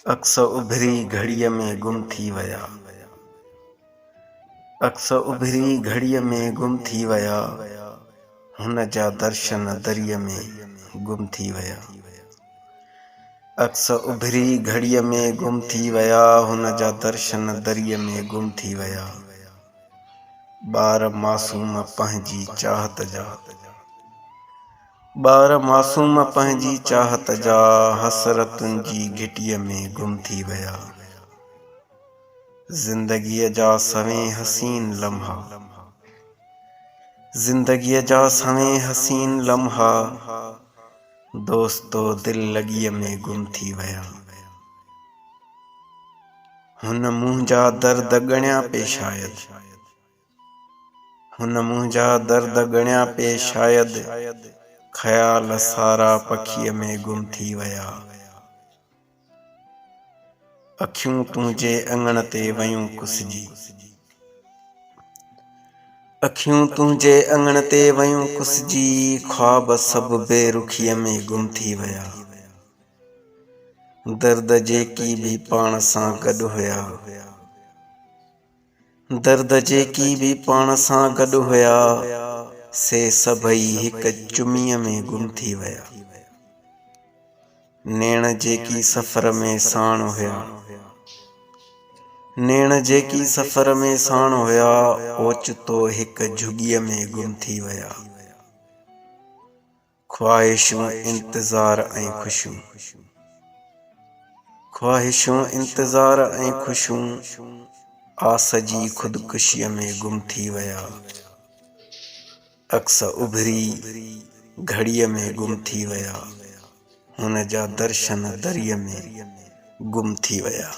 अक्स उभरी घड़ीअ में गुम थी विया। अक्स उभरी घड़ीअ में गुम थी विया। हुन जा दर्शन दरिया में गुम थी विया। अक्स उभरी घड़ीअ में गुम थी विया। हुन जा दर्शन दरिया में गुम थी विया। ॿार मासूम पंहिंजी चाहत जा, ॿार मासूम पंहिंजी चाहत जा हसरतुनि जी घिटीअ में गुम थी विया। ज़िंदगीअ जा सवें हसीन लम्हा, ज़िंदगीअ जा सवें हसीन लम्हा दोस्तो दिल लॻीअ में गुम थी विया। हुन मुंहिंजा दर्द ॻणिया पे शायद, हुन मुंहिंजा दर्द ॻणिया पे शायद ख़याल सारा पखीअ में गुम थी विया। अखियूं तुंहिंजे अङण ते वयूं कुसिजी, अखियूं तुंहिंजे अङण ते वयूं कुसिजी ख्वाब सभु बेरुखीअ में गुम थी विया। दर्द जेकी बि पाण सां गॾु हुया, दर्द जेकी बि पाण सां गॾु हुया से सभई हिक चुमीअ में गुम थी विया। नेण जेकी सफ़र में साण हुया, नेण जेकी सफ़र में साण हुया ओचितो हिक झुॻीअ में गुम थी विया। ख्वाहिशूं इंतज़ार ऐं ख़ुशियूं, ख्वाहिशूं इंतज़ार ऐं ख़ुशियूं आस जी ख़ुदकुशीअ में गुम थी विया। अक्स उभरी घड़ीअ में गुम थी विया। हुन जा दर्शन दरिया में गुम थी विया।